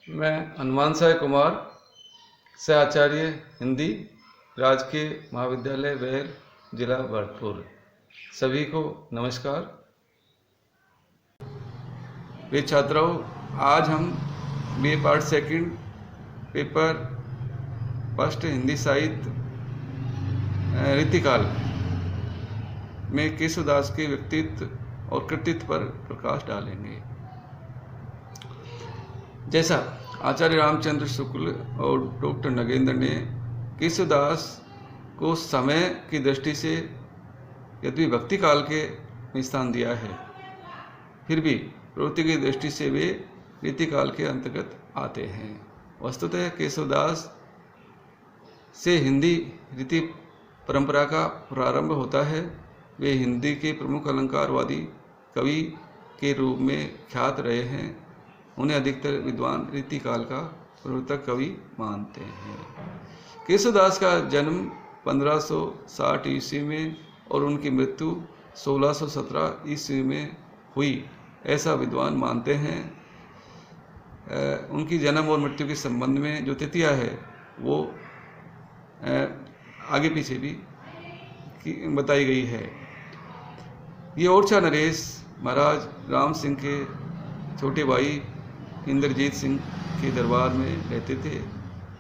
मैं हनुमान साय कुमार, सहआचार्य हिंदी, राजकीय महाविद्यालय बैर, जिला भरतपुर। सभी को नमस्कार। वे छात्राओं, आज हम B part second paper first Hindi साहित्य रीतिकाल में केशवदास के व्यक्तित्व और कृतित्व पर प्रकाश डालेंगे। जैसा आचार्य रामचंद्र शुक्ल और डॉक्टर नगेंद्र ने केशवदास को समय की दृष्टि से यद्यपि भक्ति काल के स्थान दिया है, फिर भी प्रवृत्ति की दृष्टि से वे रीतिकाल के अंतर्गत आते हैं। वस्तुतः केशवदास से हिंदी रीति परंपरा का प्रारंभ होता है। वे हिंदी के प्रमुख अलंकारवादी कवि के रूप में ख्यात रहे हैं। उन्हें अधिकतर विद्वान रीतिकाल का प्रवर्तक कवि मानते हैं। केशवदास का जन्म 1560 ईस्वी में और उनकी मृत्यु 1617 ईस्वी में हुई, ऐसा विद्वान मानते हैं। उनकी जन्म और मृत्यु के संबंध में जो तिथियां है वो आगे पीछे भी बताई गई है। ये ओरछा नरेश महाराज राम सिंह के छोटे भाई इंद्रजीत सिंह के दरबार में रहते थे।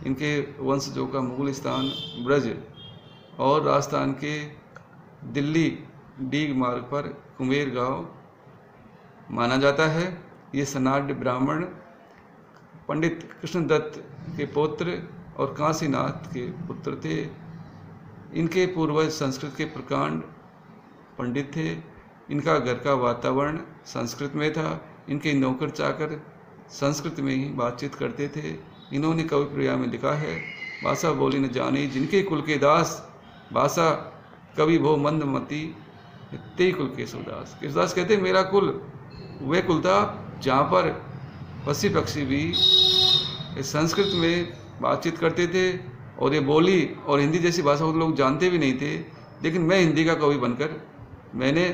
इनके वंशजों का मूल स्थान ब्रज और राजस्थान के दिल्ली डीग मार्ग पर कुंभेर गांव माना जाता है। ये सनाड्य ब्राह्मण पंडित कृष्णदत्त के पुत्र और काशीनाथ के पुत्र थे। इनके पूर्वज संस्कृत के प्रकांड पंडित थे। इनका घर का वातावरण संस्कृत में था। इनके नौकर चाकर संस्कृत में ही बातचीत करते थे। इन्होंने कवि प्रिया में लिखा है, भाषा बोली न जाने जिनके कुल के दास, भाषा कवि भो मंदमती ते कुल केशवदास। केशवदास कहते मेरा कुल वह कुल था जहाँ पर पक्षी पक्षी भी संस्कृत में बातचीत करते थे और ये बोली और हिंदी जैसी भाषा को लोग जानते भी नहीं थे, लेकिन मैं हिंदी का कवि बनकर मैंने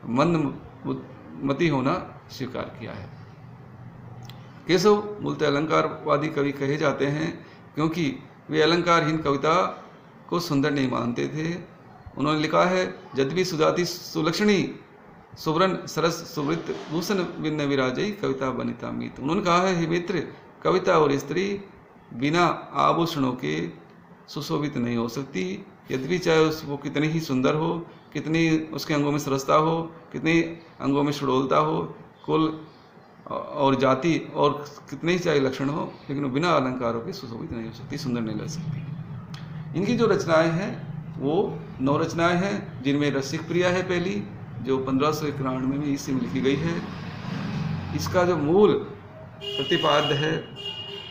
मंदमती होना स्वीकार किया है। केशव मूलतः अलंकारवादी कवि कहे जाते हैं क्योंकि वे अलंकारहीन कविता को सुंदर नहीं मानते थे। उन्होंने लिखा है, यद्यपि सुजाति सुलक्षणी सुवर्ण सरस सुवृत्त भूषण बिन विराजई कविता बनिता मीत। उन्होंने कहा है, हे मित्र, कविता और स्त्री बिना आभूषणों के सुशोभित नहीं हो सकती। यद्यपि चाहे वो कितनी ही सुंदर हो, कितनी उसके अंगों में सरसता हो, कितनी अंगों में सुडोलता हो, कुल और जाति और कितने ही चाहे लक्षण हो, लेकिन वो बिना अलंकारों के सुशोभित नहीं हो सकती, सुंदर नहीं लग सकती। इनकी जो रचनाएं हैं वो 9 रचनाएं हैं, जिनमें रसिक प्रिया है पहली, जो 1591 में ईस्वी में लिखी गई है। इसका जो मूल प्रतिपाद्य है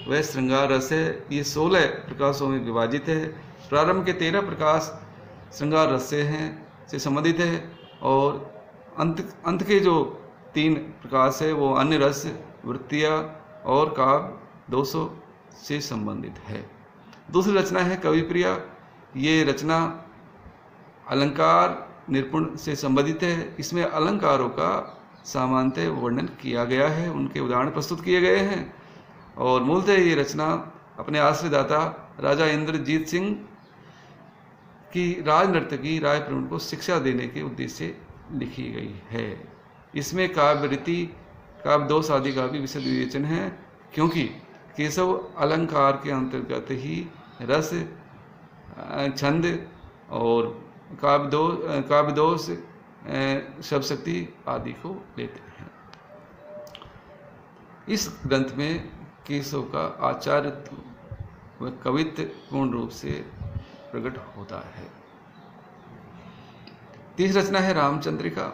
वह श्रृंगार रस है। ये 16 प्रकाशों में विभाजित है। प्रारंभ के 13 प्रकाश श्रृंगार रस से संबंधित है और अंत के जो 3 प्रकाश है वो अन्य रस, वृत्तियाँ और काव्य दोषों से संबंधित है। दूसरी रचना है कवि प्रिया। ये रचना अलंकार निपुण से संबंधित है। इसमें अलंकारों का सामान्यतः वर्णन किया गया है, उनके उदाहरण प्रस्तुत किए गए हैं और मूलतः ये रचना अपने आश्रयदाता राजा इंद्रजीत सिंह की राजनर्तकी राय प्रवीण को शिक्षा देने के उद्देश्य से लिखी गई है। इसमें काव्य रीति, काव्य दोष आदि का भी विशद विवेचन है, क्योंकि केशव अलंकार के अंतर्गत ही रस, छंद और काव्य दोष, शब्द शक्ति आदि को लेते हैं। इस ग्रंथ में केशव का आचार्यत्व व कवित्व पूर्ण रूप से प्रकट होता है। तीसरी रचना है रामचंद्रिका।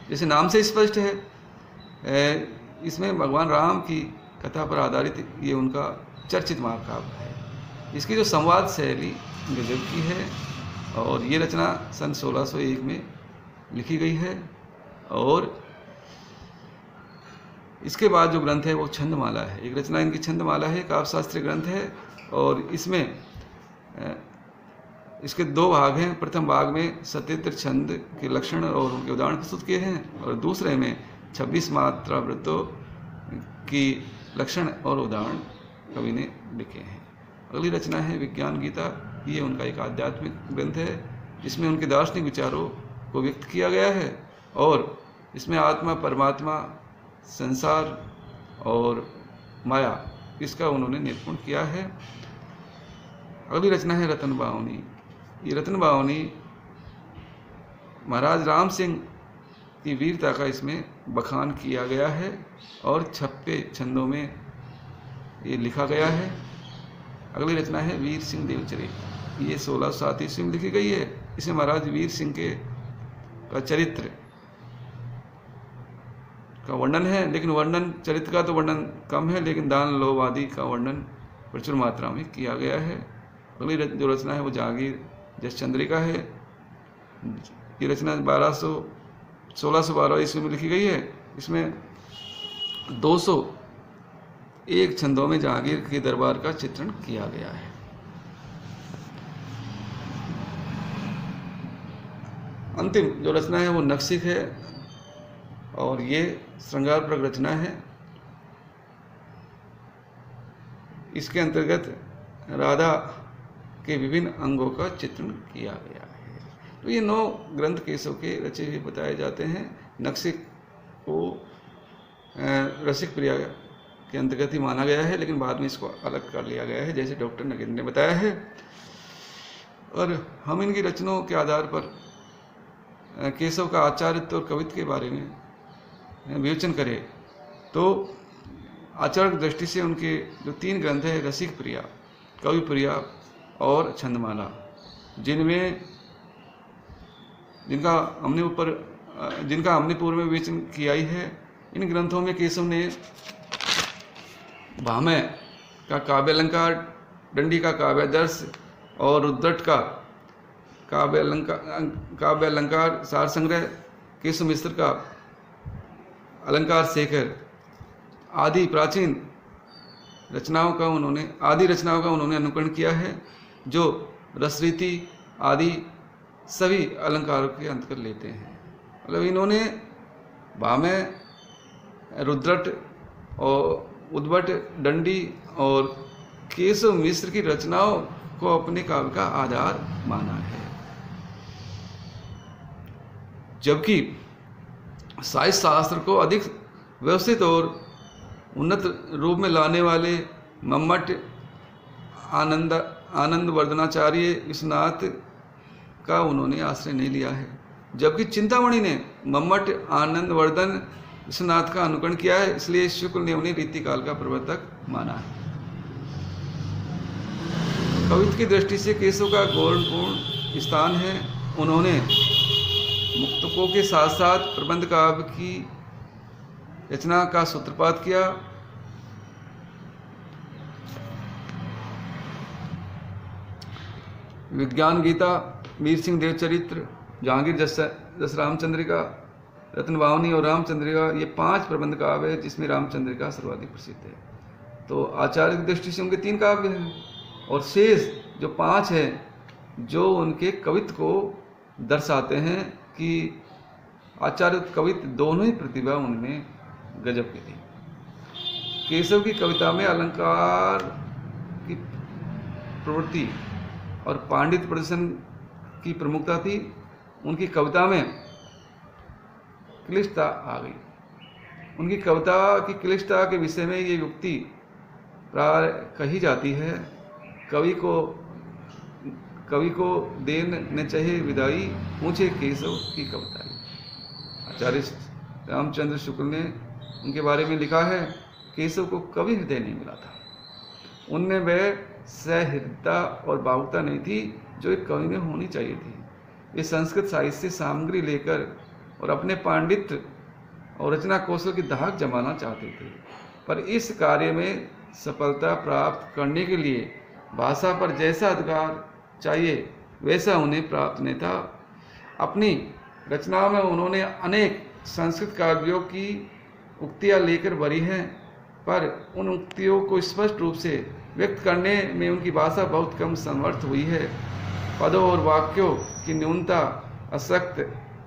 जैसे नाम से स्पष्ट है, इसमें भगवान राम की कथा पर आधारित ये उनका चर्चित महाकाव्य है। इसकी जो संवाद शैली गजब की है और ये रचना सन 1601 में लिखी गई है। और इसके बाद जो ग्रंथ है वो छंदमाला है। एक रचना इनकी छंदमाला है, काव्य शास्त्रीय ग्रंथ है और इसमें इसके 2 भाग हैं। प्रथम भाग में सत्यत्र छंद के लक्षण और उनके उदाहरण प्रस्तुत किए हैं और दूसरे में 26 मात्रा वृत्तों की लक्षण और उदाहरण कवि ने लिखे हैं। अगली रचना है विज्ञान गीता। ये उनका एक आध्यात्मिक ग्रंथ है जिसमें उनके दार्शनिक विचारों को व्यक्त किया गया है और इसमें आत्मा, परमात्मा, संसार और माया इसका उन्होंने निरूपण किया है। अगली रचना है रतन बावनी। ये रतन बावनी महाराज राम सिंह की वीरता का इसमें बखान किया गया है और 56 छंदों में ये लिखा गया है। अगली रचना है वीर सिंह देवचरित। ये 1607 ईस्वी में लिखी गई है। इसमें महाराज वीर सिंह का चरित्र का वर्णन है, लेकिन वर्णन चरित्र का तो वर्णन कम है, लेकिन दान लोभ आदि का वर्णन प्रचुर मात्रा में किया गया है। अगली जो रचना है वो जहांगीर जसचंद्रिका है। ये रचना 1612 ईस्वी में लिखी गई है। इसमें 201 छंदों में जहांगीर के दरबार का चित्रण किया गया है। अंतिम जो रचना है वो नखशिख है और ये श्रृंगारप्रक रचना है। इसके अंतर्गत राधा के विभिन्न अंगों का चित्रण किया गया है। तो ये 9 ग्रंथ केशव के रचे हुए बताए जाते हैं। नखशिख को रसिक प्रिया के अंतर्गत ही माना गया है, लेकिन बाद में इसको अलग कर लिया गया है, जैसे डॉक्टर नगेंद्र ने बताया है। और हम इनकी रचनाओं के आधार पर केशव का आचार्यत्व और कवित्व के बारे में विवेचन करें तो आचार्य दृष्टि से उनके जो 3 ग्रंथ है रसिक प्रिया, कवि प्रिया और छंदमाला, जिनका हमने पूर्व में विवेचन किया ही है। इन ग्रंथों में केशव ने भामह का काव्य अलंकार, दंडी का काव्य दर्श और रुद्रट का काव्य अलंकार सार संग्रह, केशव मिश्र का अलंकार शेखर आदि प्राचीन रचनाओं का उन्होंने अनुकरण किया है, जो रसरीति आदि सभी अलंकारों के अंतर्गत लेते हैं। मतलब इन्होंने भामह, रुद्रट और उद्भट, दंडी और केशव मिश्र की रचनाओं को अपने काव्य का आधार माना है। जबकि साहित्य शास्त्र को अधिक व्यवस्थित और उन्नत रूप में लाने वाले मम्मट, आनंद वर्धनाचार्य, विश्वनाथ का उन्होंने आश्रय नहीं लिया है। जबकि चिंतामणि ने मम्मट, आनंद वर्धन, विश्वनाथ का अनुकरण किया है, इसलिए शुक्ल ने उन्हें रीतिकाल का प्रवर्तक माना है। कवित्व की दृष्टि से केशव का गौरवपूर्ण स्थान है। उन्होंने मुक्तकों के साथ साथ प्रबंध काव्य की रचना का सूत्रपात किया। विज्ञान गीता, वीर सिंह देवचरित्र, जहांगीर जस रामचंद्रिका, रतन बावनी और रामचंद्रिका, ये 5 प्रबंध काव्य है, जिसमें रामचंद्रिका सर्वाधिक प्रसिद्ध है। तो आचार्य की दृष्टि से उनके 3 काव्य हैं और शेष जो 5 है जो उनके कवित्व को दर्शाते हैं कि आचार्य कवित्व दोनों ही प्रतिभा उनमें गजब की थी। केशव की कविता में अलंकार की प्रवृत्ति और पांडित्य प्रदर्शन की प्रमुखता थी। उनकी कविता में क्लिष्टता आ गई। उनकी कविता की क्लिष्टता के विषय में ये युक्ति प्राय कही जाती है, कवि को देने चाहिए विदाई, पूछे केशव की कविताएं। आचार्य रामचंद्र शुक्ल ने उनके बारे में लिखा है, केशव को कभी हृदय नहीं मिला था। उनमें वह सहृदयता और भावुकता नहीं थी जो एक कवि में होनी चाहिए थी। वे संस्कृत साहित्य से सामग्री लेकर और अपने पांडित्य और रचना कौशल की धाक जमाना चाहते थे, पर इस कार्य में सफलता प्राप्त करने के लिए भाषा पर जैसा अधिकार चाहिए वैसा उन्हें प्राप्त नहीं था। अपनी रचनाओं में उन्होंने अनेक संस्कृत काव्यों की उक्तियां लेकर भरी हैं, पर उन उक्तियों को स्पष्ट रूप से व्यक्त करने में उनकी भाषा बहुत कम समर्थ हुई है। पदों और वाक्यों की न्यूनता, असक्त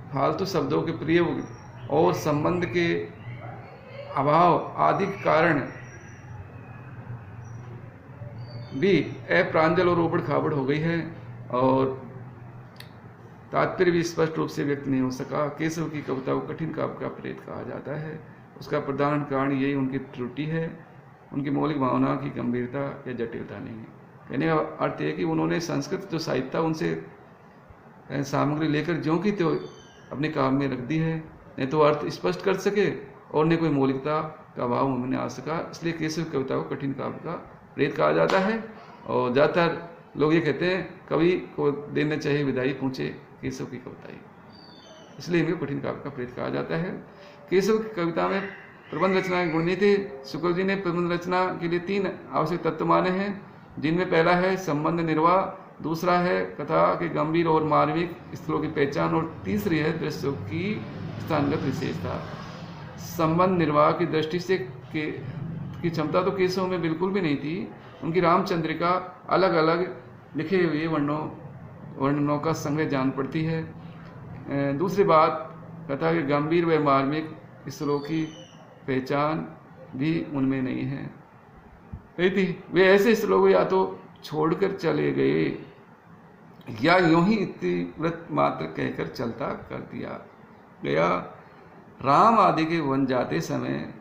फालतू शब्दों के प्रयोग और संबंध के अभाव आदि के कारण भी अप्रांजल और ओबड़ खाबड़ हो गई है और तात्पर्य भी स्पष्ट रूप से व्यक्त नहीं हो सका। केशव की कविता को कठिन काव्य का प्रेत कहा जाता है। उसका प्रधान कारण यही उनकी त्रुटि है, उनकी मौलिक भावना की गंभीरता या जटिलता नहीं है। कहने का अर्थ है कि उन्होंने संस्कृत जो साहित्य उनसे सामग्री लेकर ज्यों की त्यों अपने काव्य में रख दी है, नहीं तो अर्थ स्पष्ट कर सके और न कोई मौलिकता का भाव उनमें आ सका। इसलिए केशव की कविता को कठिन काव्य का प्रेत कहा जाता है। और ज़्यादातर लोग ये कहते हैं कवि को देना चाहिए विदाई पूछे केशव की कविता ही, इसलिए इनको कठिन काव्य का प्रेत कहा जाता है। केशव की कविता में प्रबंध रचना के गुण नहीं थे। शुक्ल जी ने प्रबंध रचना के लिए 3 आवश्यक तत्व माने हैं, जिनमें पहला है संबंध निर्वाह, दूसरा है कथा के गंभीर और मार्मिक स्थलों की पहचान और तीसरी है दृश्यों की स्थानगत विशेषता। संबंध निर्वाह की दृष्टि से की क्षमता तो केशव में बिल्कुल भी नहीं थी। उनकी रामचंद्रिका अलग अलग लिखे हुए वर्णनों का संग्रह जान पड़ती है। दूसरी बात, कथा के गंभीर व मार्मिक स्थलों की पहचान भी उनमें नहीं है। नहीं थी। वे ऐसे स्थलों को या तो छोड़कर चले गए या यूं ही इतिवृत्त मात्र कहकर चलता कर दिया गया। राम आदि के वन जाते समय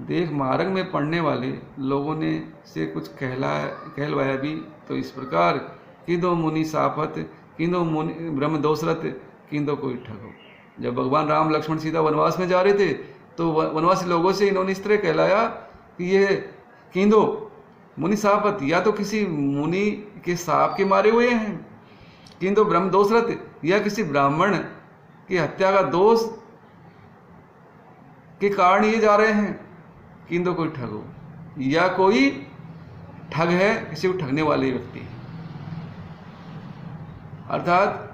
देख मार्ग में पड़ने वाले लोगों ने से कुछ कहलवाया भी तो इस प्रकार, किंदो मुनि सापत, किंदो मुनि ब्रह्म दोषरत, किंदो कोई ठगो। जब भगवान राम लक्ष्मण सीता वनवास में जा रहे थे तो वनवासी लोगों से इन्होंने इस तरह कहलाया कि ये किंदो मुनि सापत, या तो किसी मुनि के साप के मारे हुए हैं, किंदो ब्रह्म दोषरत, या किसी ब्राह्मण की हत्या का दोष के कारण ये जा रहे हैं, किंदो कोई ठगो, या कोई ठग है, किसी को ठगने वाले व्यक्ति। अर्थात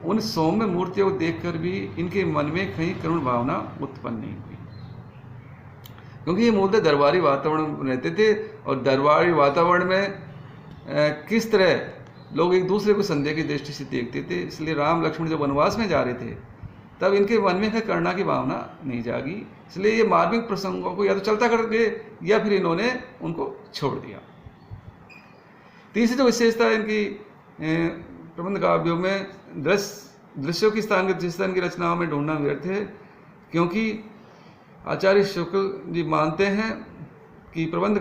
उन सौम्य मूर्तियों को देखकर भी इनके मन में कहीं करुण भावना उत्पन्न नहीं हुई, क्योंकि ये मूलतः दरबारी वातावरण में रहते थे और दरबारी वातावरण में किस तरह लोग एक दूसरे को संदेह की दृष्टि से देखते थे। इसलिए राम लक्ष्मण जब वनवास में जा रहे थे तब इनके मन में करुणा की भावना नहीं जागी। इसलिए ये मार्मिक प्रसंगों को या तो चलता कर गए या फिर इन्होंने उनको छोड़ दिया। तीसरी जो विशेषता इनकी प्रबंध काव्यों में दृश्यों की स्थान की रचनाओं में ढूंढना व्यर्थ है, क्योंकि आचार्य शुक्ल जी मानते हैं कि प्रबंध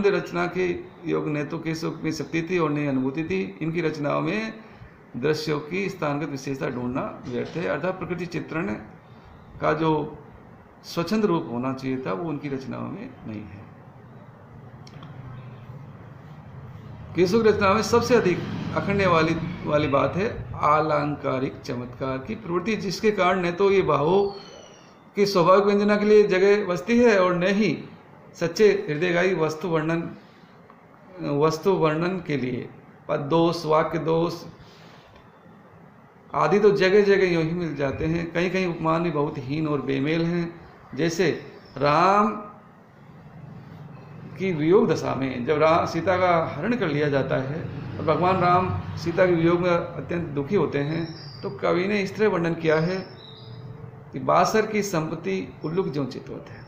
रचना के योग न तो केशव में शक्ति थी और न अनुभूति थी। इनकी रचनाओं में दृश्यों की स्थानगत विशेषता ढूंढना व्यर्थ है। अर्थात प्रकृति चित्रण का जो स्वच्छंद रूप होना चाहिए था वो उनकी रचनाओं में नहीं है। केशव की रचना में सबसे अधिक अखंडने वाली बात है अलंकारिक चमत्कार की प्रवृत्ति, जिसके कारण न तो ये भावों की स्वाभाविक व्यंजना के लिए जगह बचती है और न ही सच्चे हृदयगाई वस्तु वर्णन के लिए। पद दोष, वाक्य दोष आदि तो जगह जगह यूं ही मिल जाते हैं। कहीं कहीं उपमान भी बहुत हीन और बेमेल हैं। जैसे राम की वियोग दशा में जब सीता का हरण कर लिया जाता है और भगवान राम सीता के वियोग में अत्यंत दुखी होते हैं, तो कवि ने इस तरह वर्णन किया है कि बासर की संपत्ति उल्लुक ज्यों चितवत है।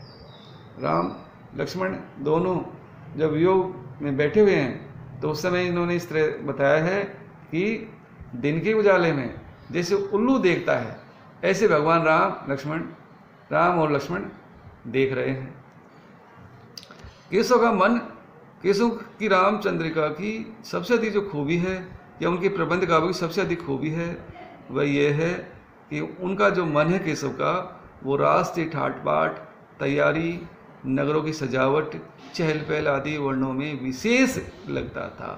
राम लक्ष्मण दोनों जब वियोग में बैठे हुए हैं तो उस समय इन्होंने इस तरह बताया है कि दिन के उजाले में जैसे उल्लू देखता है, ऐसे भगवान राम और लक्ष्मण देख रहे हैं। केशव की रामचंद्रिका की सबसे अधिक जो खूबी है या उनके प्रबंध काव्य की सबसे अधिक खूबी है वह यह है कि उनका जो मन है केशव का, वो राष्ट्रीय ठाट बाट, तैयारी, नगरों की सजावट, चहल पहल आदि वर्णों में विशेष लगता था।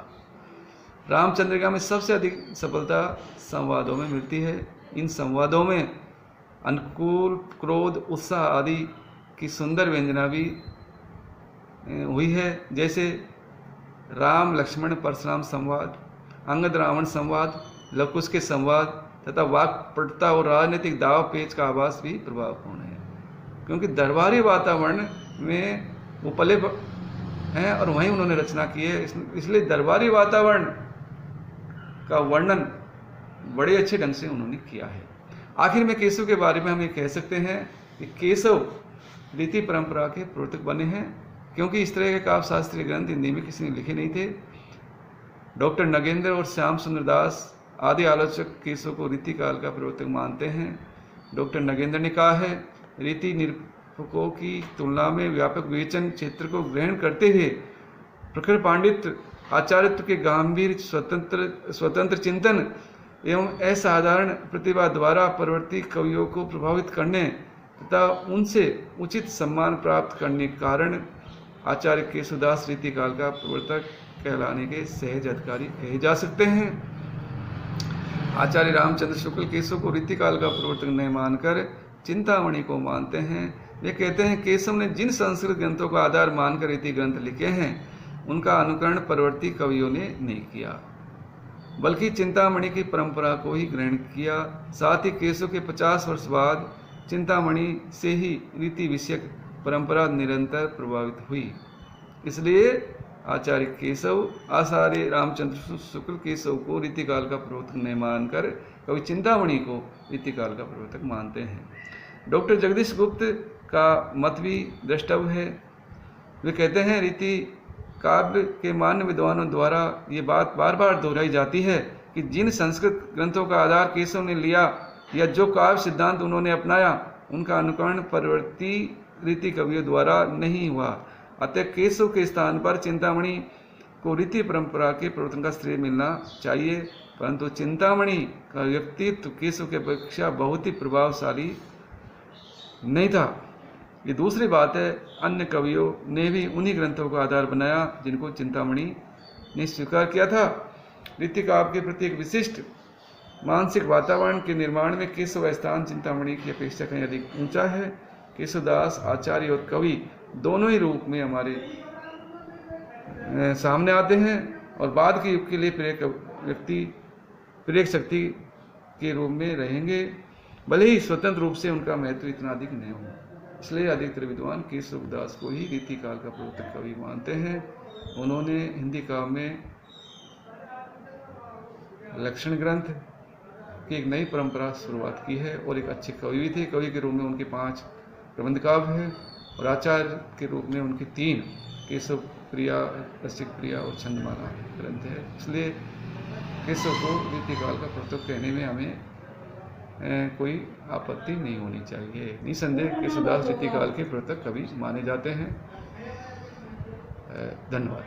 रामचंद्रिका में सबसे अधिक सफलता संवादों में मिलती है। इन संवादों में अनुकूल, क्रोध, उत्साह आदि की सुंदर व्यंजना भी हुई है। जैसे राम लक्ष्मण परशुराम संवाद, अंगद रावण संवाद, लवकुश के संवाद तथा वाक्पटुता और राजनीतिक दाव पेच का आभास भी प्रभावपूर्ण है, क्योंकि दरबारी वातावरण में वो पले हैं और वहीं उन्होंने रचना की है। इसलिए दरबारी वातावरण का वर्णन बड़े अच्छे ढंग से उन्होंने किया है। आखिर में केशव के बारे में हम ये कह सकते हैं कि केशव रीति परंपरा के प्रवर्तक बने हैं क्योंकि इस तरह के काव्य शास्त्रीय ग्रंथ हिंदी में किसी ने लिखे नहीं थे। डॉक्टर नगेंद्र और श्याम सुंदर दास आदि आलोचक केसों को रीतिकाल का प्रवर्तक मानते हैं। डॉक्टर नगेंद्र ने कहा है, रीति निरूपकों की तुलना में व्यापक विवेचन क्षेत्र को ग्रहण करते हुए प्रखर पांडित्य, आचार्यत्व के गंभीर स्वतंत्र चिंतन एवं असाधारण प्रतिभा द्वारा परवर्ती कवियों को प्रभावित करने तथा उनसे उचित सम्मान प्राप्त करने के कारण आचार्य केशवदास रीतिकाल का प्रवर्तक कहलाने के सहज अधिकारी कहे जा सकते हैं। आचार्य रामचंद्र शुक्ल केशव को रीतिकाल का प्रवर्तक नहीं मानकर चिंतामणि को मानते हैं। वे कहते हैं, केशव ने जिन संस्कृत ग्रंथों का आधार मानकर रीति ग्रंथ लिखे हैं उनका अनुकरण परवर्ती कवियों ने नहीं किया, बल्कि चिंतामणि की परंपरा को ही ग्रहण किया। साथ ही केशव के 50 वर्ष बाद चिंतामणि से ही रीति विषयक परंपरा निरंतर प्रभावित हुई। इसलिए आचार्य केशव आचार्य रामचंद्र शुक्ल केशव को रीतिकाल का प्रवर्तक नहीं मानकर कवि चिंतामणि को रीतिकाल का प्रवर्तक मानते हैं। डॉक्टर जगदीश गुप्त का मत भी द्रष्टव्य है। वे कहते हैं, रीति काव्य के मान्य विद्वानों द्वारा ये बात बार बार दोहराई जाती है कि जिन संस्कृत ग्रंथों का आधार केशव ने लिया या जो काव्य सिद्धांत उन्होंने अपनाया उनका अनुकरण परवर्ती रीति कवियों द्वारा नहीं हुआ। अतः केशव के स्थान पर चिंतामणि को रीति परंपरा के प्रवर्तन का श्रेय मिलना चाहिए, परंतु चिंतामणि का व्यक्तित्व केशव की अपेक्षा बहुत ही प्रभावशाली नहीं था। ये दूसरी बात है, अन्य कवियों ने भी उन्हीं ग्रंथों का आधार बनाया जिनको चिंतामणि ने स्वीकार किया था। रीति काव्य के प्रति एक विशिष्ट मानसिक वातावरण के निर्माण में केशव का स्थान चिंतामणि की अपेक्षा कहीं अधिक ऊंचा है। केशवदास आचार्य और कवि दोनों ही रूप में हमारे सामने आते हैं और बाद के युग के लिए प्रेरक शक्ति के रूप में रहेंगे, भले ही स्वतंत्र रूप से उनका महत्व इतना अधिक नहीं हो। इसलिए अधिकतर विद्वान केशवदास को ही रीतिकाल का प्रवर्तक कवि मानते हैं। उन्होंने हिंदी काव्य में लक्षण ग्रंथ की एक नई परंपरा शुरुआत की है और एक अच्छे कवि भी थे। कवि के रूप में उनके 5 प्रबंध काव्य हैं और आचार्य के रूप में उनके 3 केशव प्रिया, रसिक प्रिया और छंदमाला ग्रंथ है। इसलिए केशव को रीतिकाल का प्रवर्तक कहने में हमें कोई आपत्ति नहीं होनी चाहिए। निसंदेह केशवदास रीतिकाल के प्रवर्तक कवि माने जाते हैं। धन्यवाद।